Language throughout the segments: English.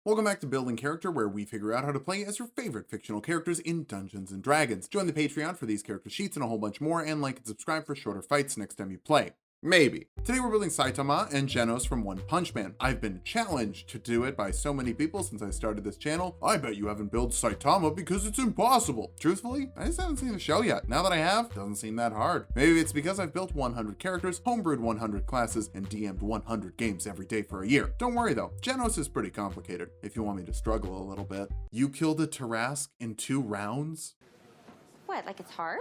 Welcome back to Building Character, where we figure out how to play as your favorite fictional characters in Dungeons & Dragons. Join the Patreon for these character sheets and a whole bunch more, and like and subscribe for shorter fights next time you play. Maybe. Today we're building Saitama and Genos from One Punch Man. I've been challenged to do it by so many people since I started this channel. I bet you haven't built Saitama because it's impossible. Truthfully, I just haven't seen the show yet. Now that I have, it doesn't seem that hard. Maybe it's because I've built 100 characters, homebrewed 100 classes, and DM'd 100 games every day for a year. Don't worry though, Genos is pretty complicated, if you want me to struggle a little bit. You killed a Tarrasque in 2 rounds? What, like it's hard?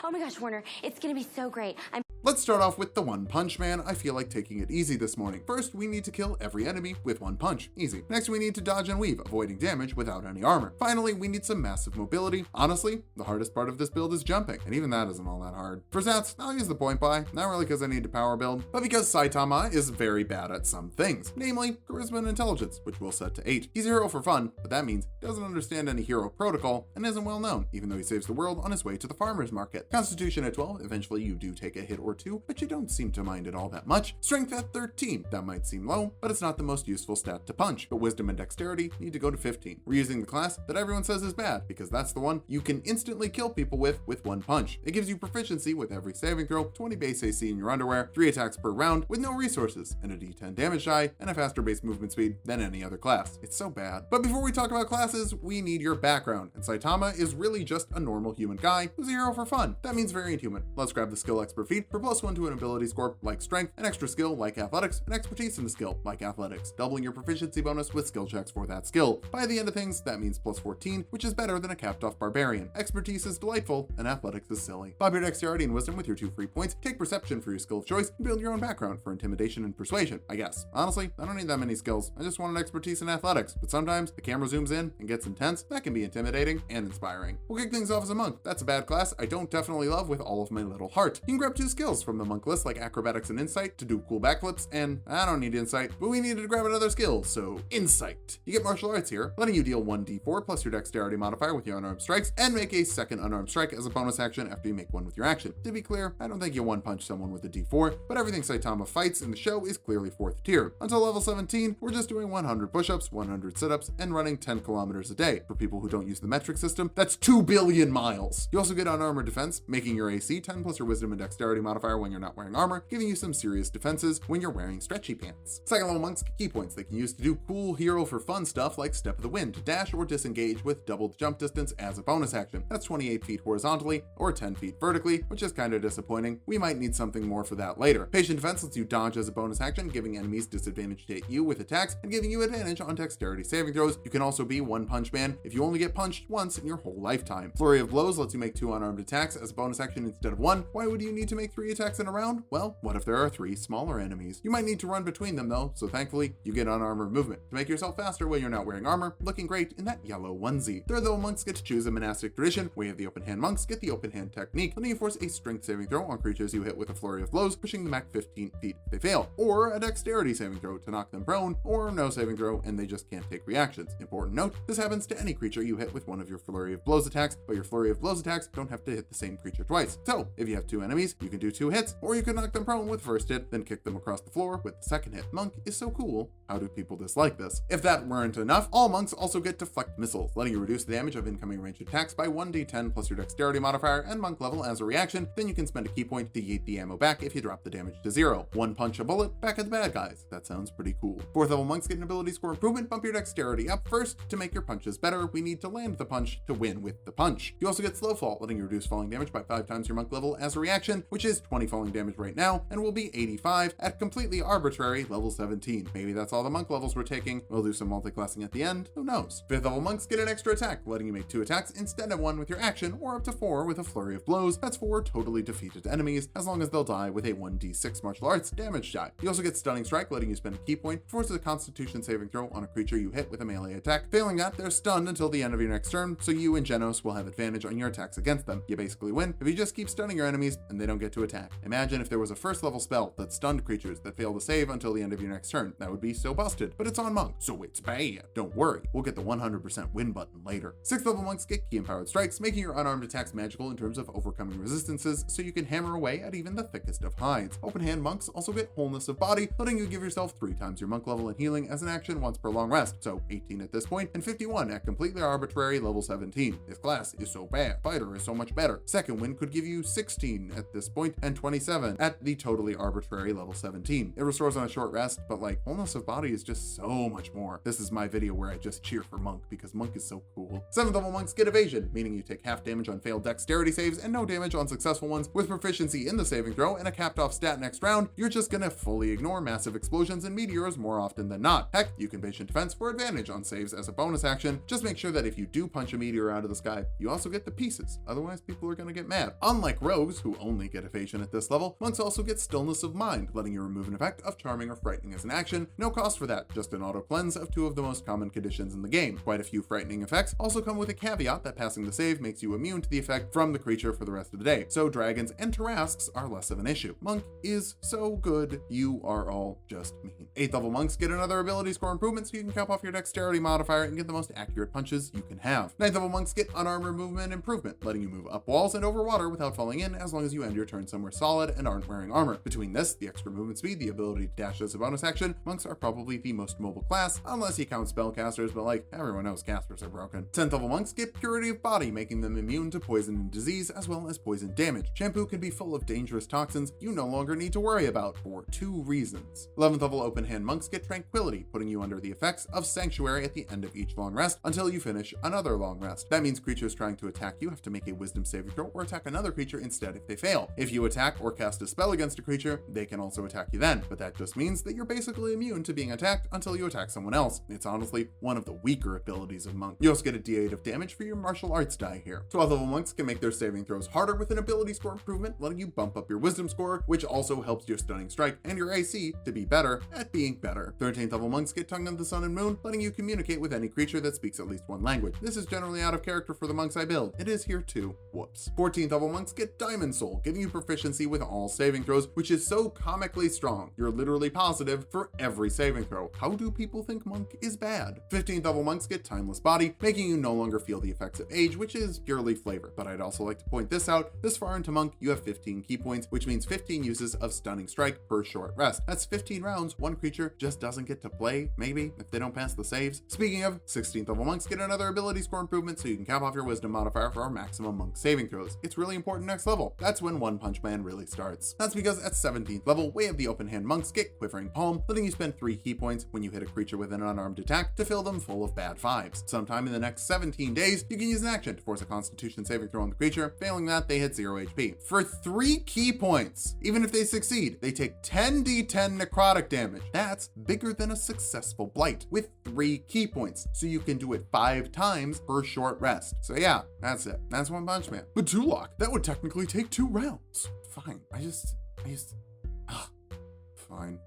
Oh my gosh, Warner, it's gonna be so great. Let's start off with the One Punch Man. I feel like taking it easy this morning. First, we need to kill every enemy with one punch. Easy. Next, we need to dodge and weave, avoiding damage without any armor. Finally, we need some massive mobility. Honestly, the hardest part of this build is jumping, and even that isn't all that hard. For stats, I'll use the point buy, not really because I need to power build, but because Saitama is very bad at some things, namely charisma and intelligence, which we'll set to 8. He's a hero for fun, but that means he doesn't understand any hero protocol and isn't well known, even though he saves the world on his way to the farmer's market. Constitution at 12, eventually you do take a hit or two, but you don't seem to mind it all that much. Strength at 13, that might seem low, but it's not the most useful stat to punch. But wisdom and dexterity need to go to 15. We're using the class that everyone says is bad, because that's the one you can instantly kill people with one punch. It gives you proficiency with every saving throw, 20 base AC in your underwear, 3 attacks per round with no resources, and a d10 damage die, and a faster base movement speed than any other class. It's so bad. But before we talk about classes, we need your background, and Saitama is really just a normal human guy who's a hero for fun. That means variant human. Let's grab the skill expert feat for +1 to an ability score like strength, an extra skill like athletics, and expertise in a skill like athletics, doubling your proficiency bonus with skill checks for that skill. By the end of things, that means +14, which is better than a capped off barbarian. Expertise is delightful, and athletics is silly. Bob your dexterity and wisdom with your 2 free points, take perception for your skill of choice, and build your own background for intimidation and persuasion, I guess. Honestly, I don't need that many skills, I just want an expertise in athletics, but sometimes the camera zooms in and gets intense. That can be intimidating and inspiring. We'll kick things off as a monk. That's a bad class I don't definitely love with all of my little heart. You can grab 2 skills from the monk list like acrobatics and insight to do cool backflips, and I don't need insight, but we needed to grab another skill, so insight. You get martial arts here, letting you deal 1d4 plus your dexterity modifier with your unarmed strikes, and make a second unarmed strike as a bonus action after you make one with your action. To be clear, I don't think you one punch someone with a d4, but everything Saitama fights in the show is clearly 4th tier. Until level 17, we're just doing 100 push-ups, 100 sit-ups, and running 10 kilometers a day. For people who don't use the metric system, that's 2 billion miles. You also get unarmored defense, making your AC 10 plus your wisdom and dexterity modifier when you're not wearing armor, giving you some serious defenses when you're wearing stretchy pants. Second level monks get key points they can use to do cool hero for fun stuff like Step of the Wind, to dash or disengage with doubled jump distance as a bonus action. That's 28 feet horizontally or 10 feet vertically, which is kind of disappointing. We might need something more for that later. Patient defense lets you dodge as a bonus action, giving enemies disadvantage to hit you with attacks and giving you advantage on dexterity saving throws. You can also be One Punch Man if you only get punched once in your whole lifetime. Flurry of blows lets you make 2 unarmed attacks as a bonus action instead of 1. Why would you need to make 3 attacks in a round? Well, what if there are 3 smaller enemies? You might need to run between them though, so thankfully you get unarmored movement to make yourself faster when you're not wearing armor, looking great in that yellow onesie. Third level monks get to choose a monastic tradition. Way of the open hand monks get the open hand technique, letting you force a strength saving throw on creatures you hit with a flurry of blows, pushing them back 15 feet if they fail, or a dexterity saving throw to knock them prone, or no saving throw and they just can't take reactions. Important note, this happens to any creature you hit with one of your flurry of blows attacks, but your flurry of blows attacks don't have to hit the same creature twice. So if you have 2 enemies, you can do 2 hits, or you can knock them prone with first hit, then kick them across the floor with the second hit. Monk is so cool. How do people dislike this? If that weren't enough, all monks also get deflect missiles, letting you reduce the damage of incoming ranged attacks by 1d10 plus your dexterity modifier and monk level as a reaction. Then you can spend a key point to yeet the ammo back if you drop the damage to 0. 1 punch a bullet back at the bad guys. That sounds pretty cool. 4th level monks get an ability score improvement. Bump your dexterity up first. To make your punches better, we need to land the punch to win with the punch. You also get slow fall, letting you reduce falling damage by 5 times your monk level as a reaction, which is 20 falling damage right now and will be 85 at completely arbitrary level 17. Maybe that's all the monk levels we're taking. We'll do some multi-classing at the end. Who knows? 5th level monks get an extra attack, letting you make 2 attacks instead of 1 with your action, or up to 4 with a flurry of blows. That's 4 totally defeated enemies, as long as they'll die with a 1d6 martial arts damage die. You also get stunning strike, letting you spend a key point, forces a constitution saving throw on a creature you hit with a melee attack. Failing that, they're stunned until the end of your next turn, so you and Genos will have advantage on your attacks against them. You basically win if you just keep stunning your enemies and they don't get to attack. Imagine if there was a 1st level spell that stunned creatures that fail to save until the end of your next turn. That would be so still busted, but it's on Monk, so it's bad. Don't worry, we'll get the 100% win button later. 6th level monks get key empowered strikes, making your unarmed attacks magical in terms of overcoming resistances, so you can hammer away at even the thickest of hides. Open hand monks also get wholeness of body, letting you give yourself 3 times your monk level and healing as an action once per long rest, so 18 at this point, and 51 at completely arbitrary level 17. This class is so bad, fighter is so much better. Second wind could give you 16 at this point, and 27 at the totally arbitrary level 17. It restores on a short rest, but like, wholeness of body is just so much more. This is my video where I just cheer for Monk, because Monk is so cool. 7th level monks get evasion, meaning you take half damage on failed dexterity saves and no damage on successful ones. With proficiency in the saving throw and a capped off stat next round, you're just gonna fully ignore massive explosions and meteors more often than not. Heck, you can patient defense for advantage on saves as a bonus action. Just make sure that if you do punch a meteor out of the sky, you also get the pieces, otherwise people are gonna get mad. Unlike rogues, who only get evasion at this level, monks also get stillness of mind, letting you remove an effect of charming or frightening as an action. No cost for that, just an auto cleanse of 2 of the most common conditions in the game. Quite a few frightening effects also come with a caveat that passing the save makes you immune to the effect from the creature for the rest of the day, so dragons and Tarrasques are less of an issue. Monk is so good, you are all just mean. 8th level monks get another ability score improvement, so you can cap off your dexterity modifier and get the most accurate punches you can have. 9th level monks get unarmored movement improvement, letting you move up walls and over water without falling in, as long as you end your turn somewhere solid and aren't wearing armor. Between this, the extra movement speed, the ability to dash as a bonus action, monks are probably the most mobile class, unless you count spellcasters, but like, everyone knows casters are broken. 10th level monks get purity of body, making them immune to poison and disease, as well as poison damage. Shampoo can be full of dangerous toxins you no longer need to worry about for 2 reasons. 11th level open hand monks get tranquility, putting you under the effects of sanctuary at the end of each long rest until you finish another long rest. That means creatures trying to attack you have to make a wisdom saving throw or attack another creature instead if they fail. If you attack or cast a spell against a creature, they can also attack you then, but that just means that you're basically immune to being attacked until you attack someone else. It's honestly one of the weaker abilities of monk. You also get a d8 of damage for your martial arts die here. 12th level monks can make their saving throws harder with an ability score improvement, letting you bump up your wisdom score, which also helps your stunning strike and your AC to be better at being better. 13th level monks get tongue of the sun and moon, letting you communicate with any creature that speaks at least one language. This is generally out of character for the monks I build. It is here too. Whoops. 14th level monks get diamond soul, giving you proficiency with all saving throws, which is so comically strong. You're literally positive for every saving throw. How do people think monk is bad? 15th level monks get timeless body, making you no longer feel the effects of age, which is purely flavor. But I'd also like to point this out. This far into monk, you have 15 key points, which means 15 uses of stunning strike per short rest. That's 15 rounds. One creature just doesn't get to play, maybe, if they don't pass the saves. Speaking of, 16th level monks get another ability score improvement, so you can cap off your wisdom modifier for our maximum monk saving throws. It's really important next level. That's when One Punch Man really starts. That's because at 17th level, Way of the Open Hand monks get Quivering Palm, letting you spend 3 key points when you hit a creature with an unarmed attack to fill them full of bad vibes. Sometime in the next 17 days, you can use an action to force a constitution saving throw on the creature. Failing that, they hit 0 HP. For 3 key points, even if they succeed, they take 10d10 necrotic damage. That's bigger than a successful blight with 3 key points, so you can do it 5 times per short rest. So yeah, that's it. That's One Punch Man. But Tulok, that would technically take 2 rounds. Fine, fine.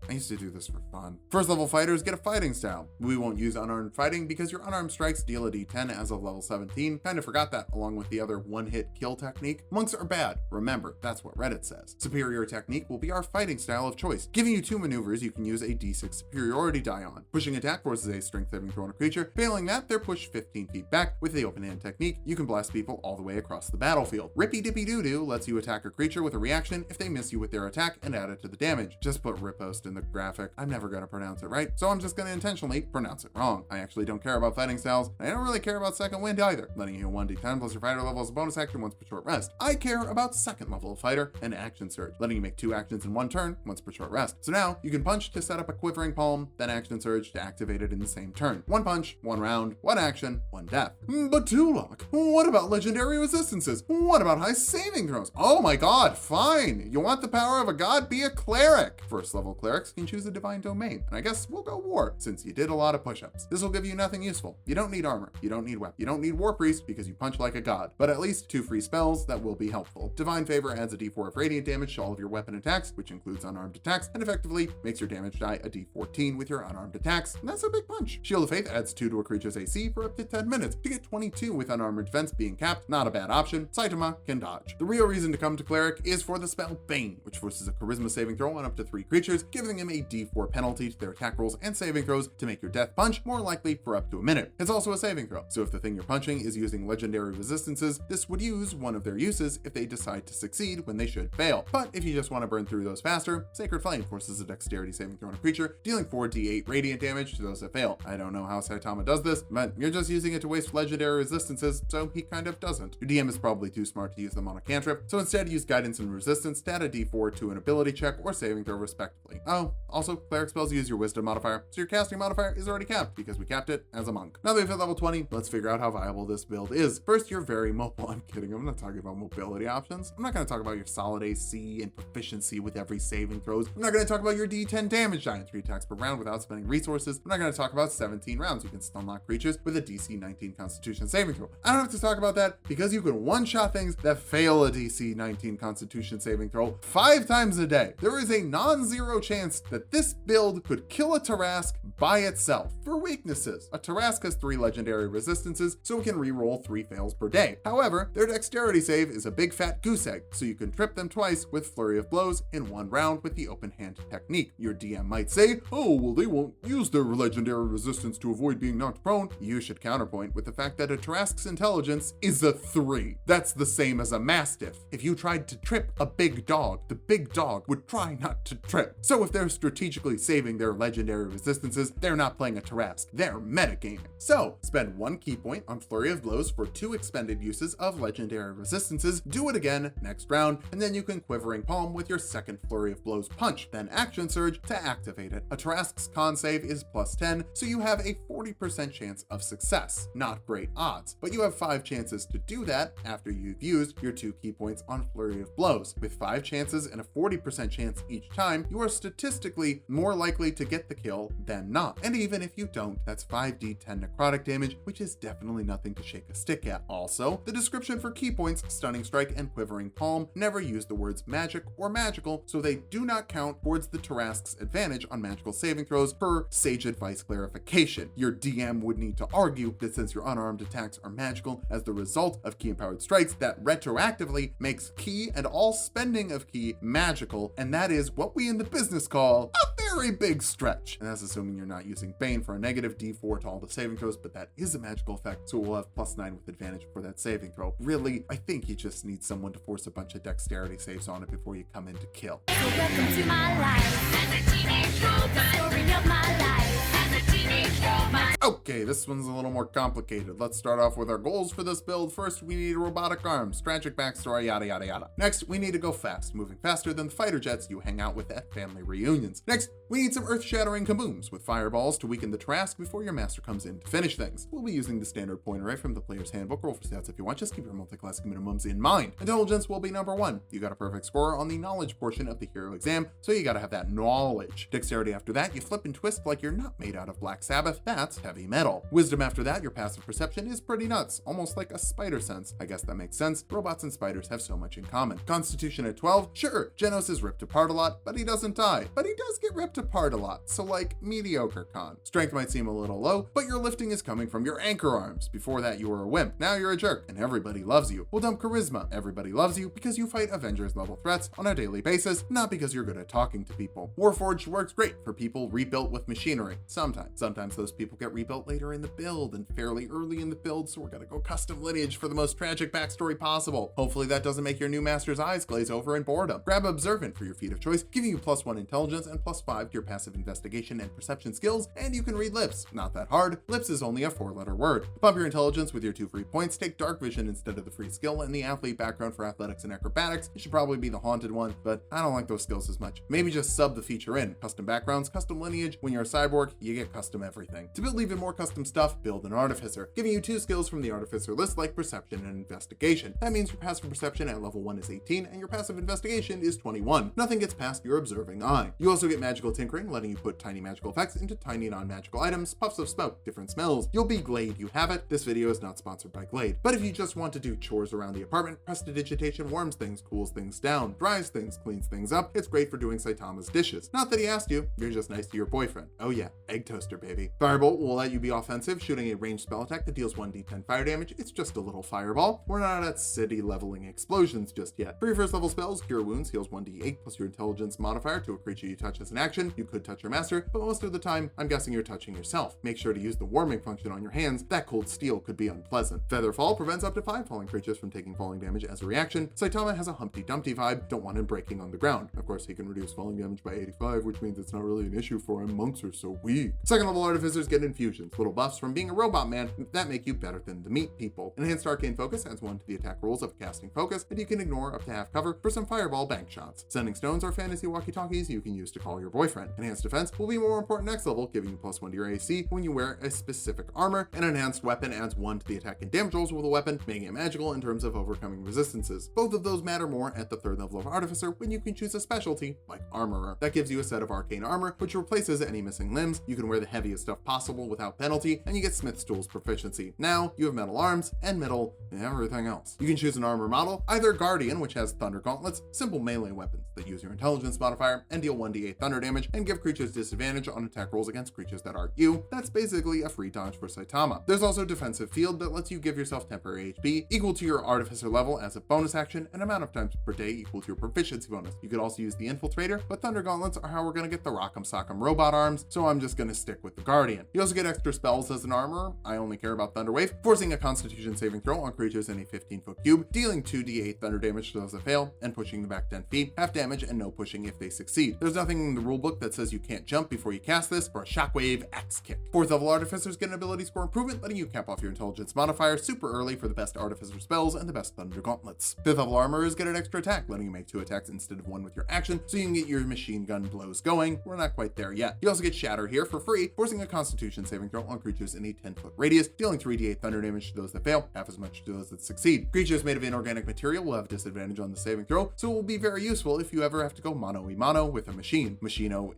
I used to do this for fun. First level fighters get a fighting style. We won't use unarmed fighting because your unarmed strikes deal a d10 as of level 17. Kind of forgot that along with the other one-hit kill technique. Monks are bad. Remember, that's what Reddit says. Superior technique will be our fighting style of choice, giving you 2 maneuvers you can use a d6 superiority die on. Pushing attack forces a strength saving throw on a creature. Failing that, they're pushed 15 feet back. With the open hand technique, you can blast people all the way across the battlefield. Rippy Dippy Doo Doo lets you attack a creature with a reaction if they miss you with their attack and add it to the damage. Just put riposte in the graphic. I'm never going to pronounce it right, so I'm just going to intentionally pronounce it wrong. I actually don't care about fighting styles, and I don't really care about second wind either, letting you 1d10 plus your fighter level as a bonus action once per short rest. I care about second level of fighter and action surge, letting you make 2 actions in 1 turn once per short rest. So now you can punch to set up a quivering palm, then action surge to activate it in the same turn. 1 punch, 1 round, 1 action, 1 death. But Tulok, what about legendary resistances? What about high saving throws? Oh my god, fine. You want the power of a god? Be a cleric. First level clerics can choose a divine domain, and I guess we'll go war since you did a lot of push-ups. This will give you nothing useful. You don't need armor, you don't need weapon, you don't need war priest because you punch like a god, but at least 2 free spells that will be helpful. Divine favor adds a d4 of radiant damage to all of your weapon attacks, which includes unarmed attacks, and effectively makes your damage die a d14 with your unarmed attacks, and that's a big punch. Shield of Faith adds 2 to a creature's AC for up to 10 minutes to get 22 with unarmored defense being capped. Not a bad option. Saitama can dodge. The real reason to come to cleric is for the spell Bane, which forces a charisma saving throw on up to 3 creatures, giving giving him a D4 penalty to their attack rolls and saving throws to make your death punch more likely for up to a minute. It's also a saving throw, so if the thing you're punching is using legendary resistances, this would use one of their uses if they decide to succeed when they should fail. But if you just want to burn through those faster, Sacred Flame forces a dexterity saving throw on a creature, dealing 4d8 radiant damage to those that fail. I don't know how Saitama does this, but you're just using it to waste legendary resistances, so he kind of doesn't. Your DM is probably too smart to use them on a cantrip, so instead use guidance and resistance to add a d4 to an ability check or saving throw respectively. Oh, also, cleric spells use your wisdom modifier, so your casting modifier is already capped because we capped it as a monk. Now that we've hit level 20, let's figure out how viable this build is. First, you're very mobile. I'm kidding, I'm not talking about mobility options. I'm not going to talk about your solid AC and proficiency with every saving throws. I'm not going to talk about your d10 damage giant 3 attacks per round without spending resources. I'm not going to talk about 17 rounds you can stun lock creatures with a DC 19 Constitution saving throw. I don't have to talk about that because you can one-shot things that fail a DC 19 Constitution saving throw 5 times a day. There is a non-zero chance that this build could kill a Tarrasque by itself. For weaknesses, a Tarrasque has 3 legendary resistances, so it can reroll 3 fails per day. However, their dexterity save is a big fat goose egg, so you can trip them twice with Flurry of Blows in 1 round with the open hand technique. Your DM might say, oh, well, they won't use their legendary resistance to avoid being knocked prone. You should counterpoint with the fact that a Tarrasque's intelligence is a 3. That's the same as a Mastiff. If you tried to trip a big dog, the big dog would try not to trip. So if they're strategically saving their legendary resistances, they're not playing a Tarrasque, they're metagaming. So spend 1 key point on Flurry of Blows for 2 expended uses of legendary resistances, do it again next round, and then you can Quivering Palm with your second Flurry of Blows punch, then Action Surge to activate it. A Tarrasque's con save is +10, so you have a 40% chance of success. Not great odds, but you have 5 chances to do that after you've used your 2 key points on Flurry of Blows. With 5 chances and a 40% chance each time, you are statistically more likely to get the kill than not. And even if you don't, that's 5d10 necrotic damage, which is definitely nothing to shake a stick at. Also, the description for key points, Stunning Strike and Quivering Palm never use the words magic or magical, so they do not count towards the Tarrasque's advantage on magical saving throws per sage advice clarification. Your DM would need to argue that since your unarmed attacks are magical as the result of key empowered strikes, that retroactively makes key and all spending of key magical, and that is what we in the business call a very big stretch. And that's assuming you're not using Bane for a negative d4 to all the saving throws, but that is a magical effect, so we'll have +9 with advantage for that saving throw. Really, I think you just need someone to force a bunch of dexterity saves on it before you come in to kill. So welcome to my life as a teenage robot. Story of my life as a teenage robot. Okay, this one's a little more complicated. Let's start off with our goals for this build. First, we need robotic arms, tragic backstory, yada yada yada. Next, we need to go fast, moving faster than the fighter jets you hang out with at family reunions. Next, we need some earth-shattering kabooms with fireballs to weaken the Tarrasque before your master comes in to finish things. We'll be using the standard point array from the player's handbook. Roll for stats if you want, just keep your multi-class minimums in mind. Intelligence will be number 1. You got a perfect score on the knowledge portion of the hero exam, so you gotta have that knowledge. Dexterity after that, you flip and twist like you're not made out of Black Sabbath. That's heavy metal. Wisdom after that, your passive perception is pretty nuts, almost like a spider sense. I guess that makes sense. Robots and spiders have so much in common. Constitution at 12, sure, Genos is ripped apart a lot, but he doesn't die. But he does get ripped apart a lot, so like mediocre con. Strength might seem a little low, but your lifting is coming from your anchor arms. Before that you were a wimp, now you're a jerk, and everybody loves you. We'll dump charisma. Everybody loves you because you fight Avengers level threats on a daily basis, not because you're good at talking to people. Warforged works great for people rebuilt with machinery. Sometimes those people get rebuilt later in the build and fairly early in the build, so we're gonna go custom lineage for the most tragic backstory possible. Hopefully that doesn't make your new master's eyes glaze over in boredom. Grab Observant for your feat of choice, giving you +1 intelligence and +5 to your passive investigation and perception skills, and you can read lips. Not that hard. Lips is only a 4-letter word. Bump your intelligence with your 2 free points, take dark vision instead of the free skill, and the athlete background for athletics and acrobatics. It should probably be the haunted one, but I don't like those skills as much. Maybe just sub the feature in. Custom backgrounds, custom lineage. When you're a cyborg, you get custom everything. To build even more custom stuff, build an artificer, giving you 2 skills from the artificer list like perception and investigation. That means your passive perception at level 1 is 18 and your passive investigation is 21. Nothing gets past your observing eye. You also get magical tinkering, letting you put tiny magical effects into tiny non-magical items, puffs of smoke, different smells. You'll be Glade, you have it. This video is not sponsored by Glade, but if you just want to do chores around the apartment, prestidigitation warms things, cools things down, dries things, cleans things up. It's great for doing Saitama's dishes. Not that he asked you, you're just nice to your boyfriend. Oh yeah, egg toaster baby. Firebolt will let you be be offensive, shooting a ranged spell attack that deals 1d10 fire damage. It's just a little fireball. We're not at city leveling explosions just yet. For your first level spells, Cure Wounds heals 1d8 plus your intelligence modifier to a creature you touch as an action. You could touch your master, but most of the time, I'm guessing you're touching yourself. Make sure to use the warming function on your hands. That cold steel could be unpleasant. Featherfall prevents up to 5 falling creatures from taking falling damage as a reaction. Saitama has a Humpty Dumpty vibe. Don't want him breaking on the ground. Of course, he can reduce falling damage by 85, which means it's not really an issue for him. Monks are so weak. Second level artificers get infusions, little buffs from being a robot man that make you better than the meat people. Enhanced arcane focus adds 1 to the attack rolls of casting focus, and you can ignore up to half cover for some fireball bank shots. Sending stones are fantasy walkie-talkies you can use to call your boyfriend. Enhanced defense will be more important next level, giving you +1 to your AC when you wear a specific armor. An enhanced weapon adds 1 to the attack and damage rolls with a weapon, making it magical in terms of overcoming resistances. Both of those matter more at the 3rd level of artificer when you can choose a specialty like armorer. That gives you a set of arcane armor, which replaces any missing limbs. You can wear the heaviest stuff possible without penalty, and you get Smith's Tools proficiency. Now you have metal arms and metal everything else. You can choose an armor model, either Guardian, which has thunder gauntlets, simple melee weapons that use your intelligence modifier and deal 1d8 thunder damage and give creatures disadvantage on attack rolls against creatures that aren't you. That's basically a free dodge for Saitama. There's also defensive field that lets you give yourself temporary HP equal to your artificer level as a bonus action, and amount of times per day equal to your proficiency bonus. You could also use the infiltrator, but thunder gauntlets are how we're gonna get the Rock'em Sock'em robot arms, so I'm just gonna stick with the Guardian. You also get extra spells as an armor. I only care about Thunder Wave, forcing a Constitution saving throw on creatures in a 15-foot cube, dealing 2d8 thunder damage to those that fail, and pushing them back 10 feet, half damage and no pushing if they succeed. There's nothing in the rulebook that says you can't jump before you cast this, or a Shockwave Axe Kick. 4th level artificers get an ability score improvement, letting you cap off your intelligence modifier super early for the best artificer spells and the best thunder gauntlets. 5th level armorers get an extra attack, letting you make 2 attacks instead of 1 with your action, so you can get your machine gun blows going. We're not quite there yet. You also get Shatter here for free, forcing a Constitution saving throw on creatures in a 10-foot radius, dealing 3d8 thunder damage to those that fail, half as much to those that succeed. Creatures made of inorganic material will have disadvantage on the saving throw, so it will be very useful if you ever have to go mano-a-mano with a machine. Machino?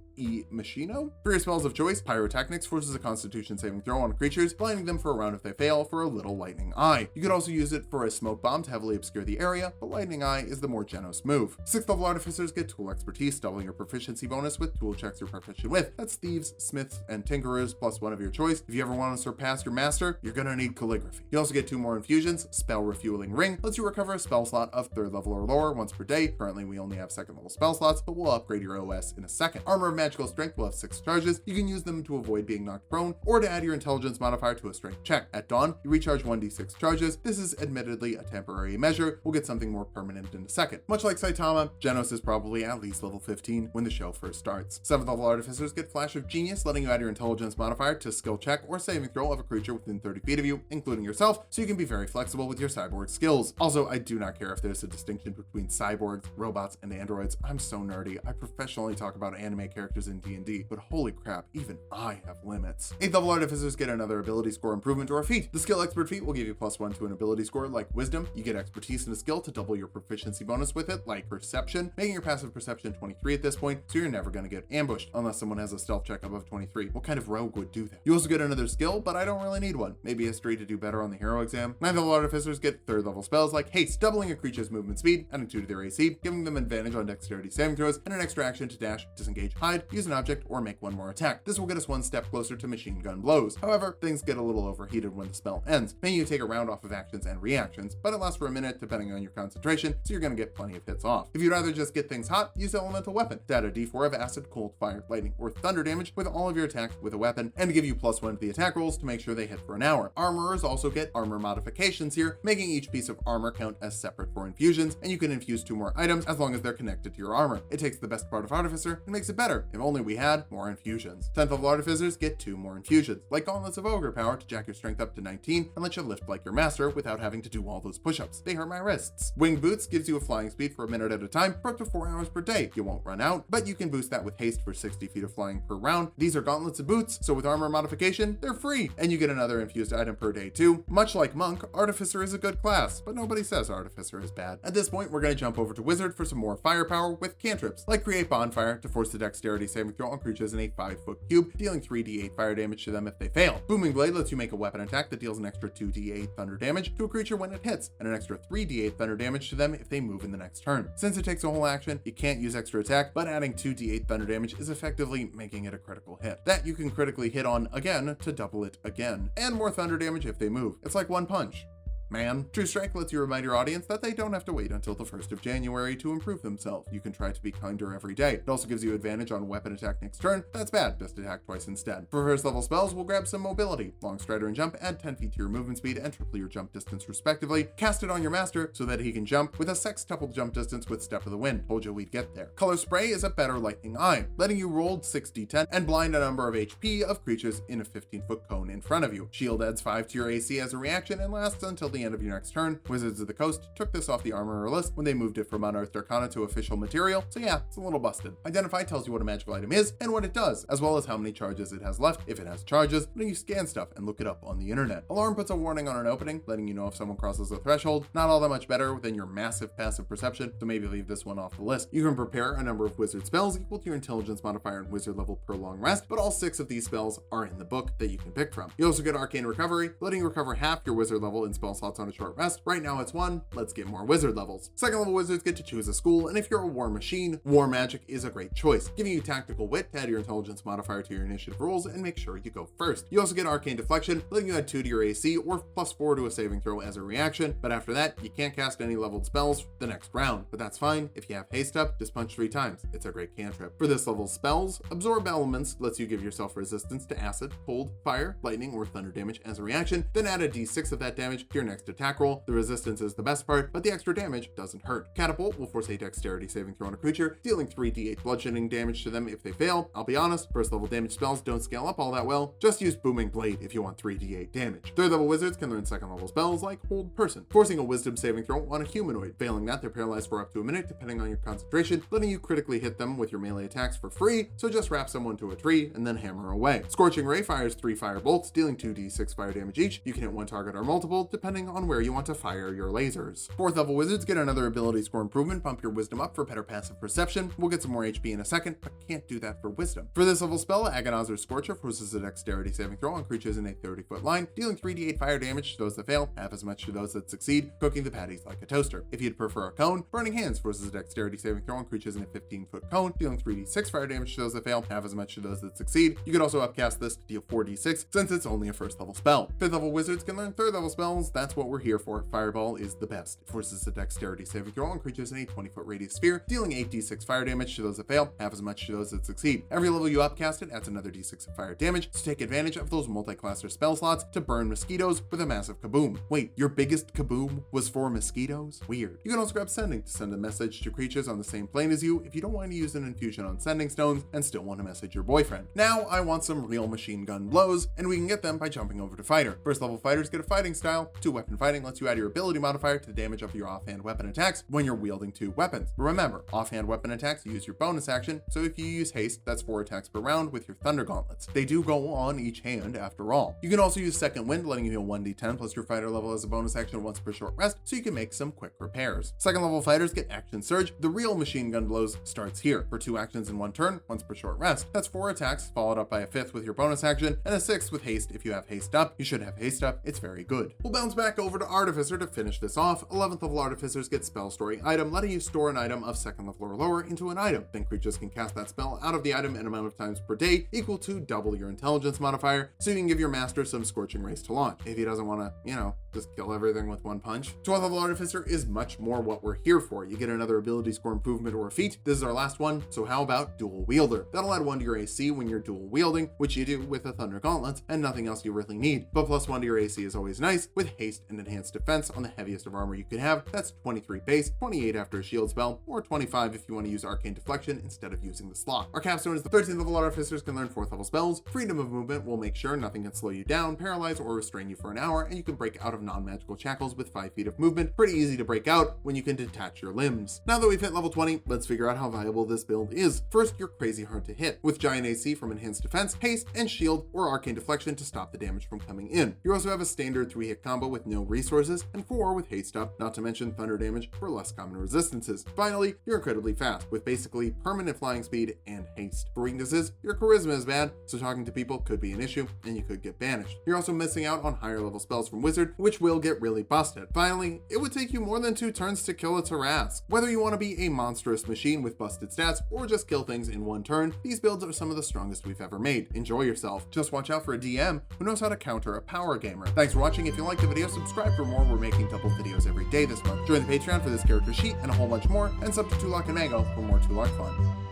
For your spells of choice, Pyrotechnics forces a Constitution saving throw on creatures, blinding them for a round if they fail for a little Lightning Eye. You could also use it for a smoke bomb to heavily obscure the area, but Lightning Eye is the more Genos move. 6th level artificers get tool expertise, doubling your proficiency bonus with tool checks you're proficient with. That's thieves, smiths, and tinkerers plus 1 of your choice. If you ever want to surpass your master, you're gonna need calligraphy. You also get 2 more infusions. Spell Refueling Ring lets you recover a spell slot of 3rd level or lower once per day. Currently we only have 2nd level spell slots, but we'll upgrade your OS in a second. Armor of Magical Strength will have 6 charges. You can use them to avoid being knocked prone, or to add your intelligence modifier to a strength check. At dawn, you recharge 1d6 charges. This is admittedly a temporary measure. We'll get something more permanent in a second. Much like Saitama, Genos is probably at least level 15 when the show first starts. 7th level artificers get Flash of Genius, letting you add your intelligence modifier to skill check or saving throw of a creature within 30 feet of you, including yourself, so you can be very flexible with your cyborg skills. Also, I do not care if there's a distinction between cyborgs, robots, and androids. I'm so nerdy. I professionally talk about anime characters in D&D, but holy crap, even I have limits. 8th level artificers get another ability score improvement to our feat. The skill expert feat will give you +1 to an ability score like wisdom. You get expertise in a skill to double your proficiency bonus with it, like perception, making your passive perception 23 at this point, so you're never gonna get ambushed unless someone has a stealth check above 23. What kind of rogue would do that? You also get another skill, but I don't really need one. Maybe history to do better on the hero exam. 9th level artificers get 3rd level spells like haste, doubling a creature's movement speed, adding 2 to their AC, giving them advantage on dexterity saving throws, and an extra action to dash, disengage, hide, use an object, or make 1 more attack. This will get us 1 step closer to machine gun blows. However, things get a little overheated when the spell ends, making you take a round off of actions and reactions, but it lasts for a minute depending on your concentration, so you're gonna get plenty of hits off. If you'd rather just get things hot, use elemental weapon to add a d4 of acid, cold, fire, lightning, or thunder damage with all of your attacks with a weapon, and to give you +1 to the attack rolls to make sure they hit for an hour. Armorers also get armor modifications here, making each piece of armor count as separate for infusions, and you can infuse 2 more items as long as they're connected to your armor. It takes the best part of Artificer and makes it better. If only we had more infusions. 10th level artificers get 2 more infusions, like Gauntlets of Ogre Power to jack your strength up to 19 and let you lift like your master without having to do all those push-ups. They hurt my wrists. Winged Boots gives you a flying speed for a minute at a time for up to 4 hours per day. You won't run out, but you can boost that with haste for 60 feet of flying per round. These are gauntlets of boots, so with armor modification, they're free, and you get another infused item per day too. Much like Monk, Artificer is a good class, but nobody says Artificer is bad. At this point, we're going to jump over to Wizard for some more firepower with cantrips, like Create Bonfire to force the dexterity dexterity saving throw on creatures in a 5-foot cube, dealing 3d8 fire damage to them if they fail. Booming Blade lets you make a weapon attack that deals an extra 2d8 thunder damage to a creature when it hits, and an extra 3d8 thunder damage to them if they move in the next turn. Since it takes a whole action, you can't use extra attack, but adding 2d8 thunder damage is effectively making it a critical hit. That you can critically hit on again to double it again, and more thunder damage if they move. It's like one punch. Man. True Strike lets you remind your audience that they don't have to wait until the 1st of January to improve themselves. You can try to be kinder every day. It also gives you advantage on weapon attack next turn. That's bad. Best attack twice instead. For first level spells, we'll grab some mobility. Long Strider and Jump add 10 feet to your movement speed and triple your jump distance respectively. Cast it on your master so that he can jump with a sextuple jump distance with Step of the Wind. Told you we'd get there. Color Spray is a better lightning eye, letting you roll 6d10 and blind a number of HP of creatures in a 15-foot cone in front of you. Shield adds 5 to your AC as a reaction and lasts until the end of your next turn. Wizards of the Coast took this off the Armorer list when they moved it from Unearthed Arcana to official material, so yeah, it's a little busted. Identify tells you what a magical item is and what it does, as well as how many charges it has left, if it has charges, letting you scan stuff and look it up on the internet. Alarm puts a warning on an opening, letting you know if someone crosses a threshold. Not all that much better than your massive passive perception, so maybe leave this one off the list. You can prepare a number of wizard spells equal to your intelligence modifier and wizard level per long rest, but all 6 of these spells are in the book that you can pick from. You also get Arcane Recovery, letting you recover half your wizard level in spell slots on a short rest. Right now it's 1, let's get more wizard levels. Second level wizards get to choose a school, and if you're a war machine, war magic is a great choice, giving you tactical wit to add your intelligence modifier to your initiative rolls and make sure you go first. You also get Arcane Deflection, letting you add 2 to your AC or +4 to a saving throw as a reaction, but after that, you can't cast any leveled spells the next round, but that's fine. If you have haste up, just punch 3 times. It's a great cantrip. For this level's spells, Absorb Elements lets you give yourself resistance to acid, cold, fire, lightning, or thunder damage as a reaction, then add a d6 of that damage to your next attack roll. The resistance is the best part, but the extra damage doesn't hurt. Catapult will force a dexterity saving throw on a creature, dealing 3d8 bludgeoning damage to them if they fail. I'll be honest, first level damage spells don't scale up all that well. Just use Booming Blade if you want 3d8 damage. Third level wizards can learn second level spells like Hold Person, forcing a wisdom saving throw on a humanoid. Failing that, they're paralyzed for up to a minute depending on your concentration, letting you critically hit them with your melee attacks for free, so just wrap someone to a tree and then hammer away. Scorching Ray fires 3 fire bolts, dealing 2d6 fire damage each. You can hit one target or multiple, depending on where you want to fire your lasers. Fourth level wizards get another ability score improvement, bump your wisdom up for better passive perception. We'll get some more HP in a second, but can't do that for wisdom. For this level spell, Agonizer's Scorcher forces a dexterity saving throw on creatures in a 30-foot line, dealing 3d8 fire damage to those that fail, half as much to those that succeed, cooking the patties like a toaster. If you'd prefer a cone, Burning Hands forces a dexterity saving throw on creatures in a 15-foot cone, dealing 3d6 fire damage to those that fail, half as much to those that succeed. You could also upcast this to deal 4d6 since it's only a first level spell. Fifth level wizards can learn third level spells. That's what we're here for. Fireball is the best. It forces a dexterity saving throw on creatures in a 20-foot radius sphere, dealing 8d6 fire damage to those that fail, half as much to those that succeed. Every level you upcast it adds another d6 of fire damage, so take advantage of those multi-classer spell slots to burn mosquitoes with a massive kaboom. Wait, your biggest kaboom was for mosquitoes? Weird. You can also grab Sending to send a message to creatures on the same plane as you if you don't want to use an infusion on sending stones and still want to message your boyfriend. Now I want some real machine gun blows, and we can get them by jumping over to Fighter. First level fighters get a fighting style. 2-weapon fighting lets you add your ability modifier to the damage of your offhand weapon attacks when you're wielding 2 weapons. But remember, offhand weapon attacks use your bonus action, so if you use haste, that's 4 attacks per round with your thunder gauntlets. They do go on each hand after all. You can also use Second Wind, letting you heal 1d10 plus your fighter level as a bonus action once per short rest, so you can make some quick repairs. Second level fighters get Action Surge. The real machine gun blows starts here for 2 actions in 1 turn, once per short rest. That's 4 attacks, followed up by a 5th with your bonus action, and a 6th with haste if you have haste up. You should have haste up, it's very good. We'll bounce back over to Artificer to finish this off. 11th level Artificers get Spell Story Item, letting you store an item of 2nd level or lower into an item. Then creatures can cast that spell out of the item an amount of times per day, equal to double your intelligence modifier, so you can give your master some Scorching Rays to launch, if he doesn't want to, just kill everything with 1 punch. 12th level Artificer is much more what we're here for. You get another ability score improvement or a feat. This is our last one, so how about Dual Wielder? That'll add 1 to your AC when you're dual wielding, which you do with a Thunder Gauntlets, and nothing else you really need. But plus 1 to your AC is always nice, with haste and enhanced defense on the heaviest of armor you could have. That's 23 base, 28 after a shield spell, or 25 if you want to use Arcane Deflection instead of using the slot. Our capstone is the 13th level Artificers can learn 4th level spells. Freedom of movement will make sure nothing can slow you down, paralyze, or restrain you for an hour, and you can break out of non-magical shackles with 5 feet of movement. Pretty easy to break out when you can detach your limbs. Now that we've hit level 20, let's figure out how viable this build is. First, you're crazy hard to hit, with giant AC from enhanced defense, haste, and shield, or Arcane Deflection to stop the damage from coming in. You also have a standard 3-hit combo with no resources, and 4 with haste up, not to mention thunder damage for less common resistances. Finally, you're incredibly fast, with basically permanent flying speed and haste. For weaknesses, your charisma is bad, so talking to people could be an issue, and you could get banished. You're also missing out on higher level spells from Wizard, which will get really busted. Finally, it would take you more than 2 turns to kill a Tarrasque. Whether you want to be a monstrous machine with busted stats, or just kill things in 1 turn, these builds are some of the strongest we've ever made. Enjoy yourself. Just watch out for a DM who knows how to counter a power gamer. Thanks for watching. If you liked the video, subscribe for more. We're making double videos every day this month. Join the Patreon for this character sheet and a whole bunch more, and sub to Tulok and Mango for more Tulok fun.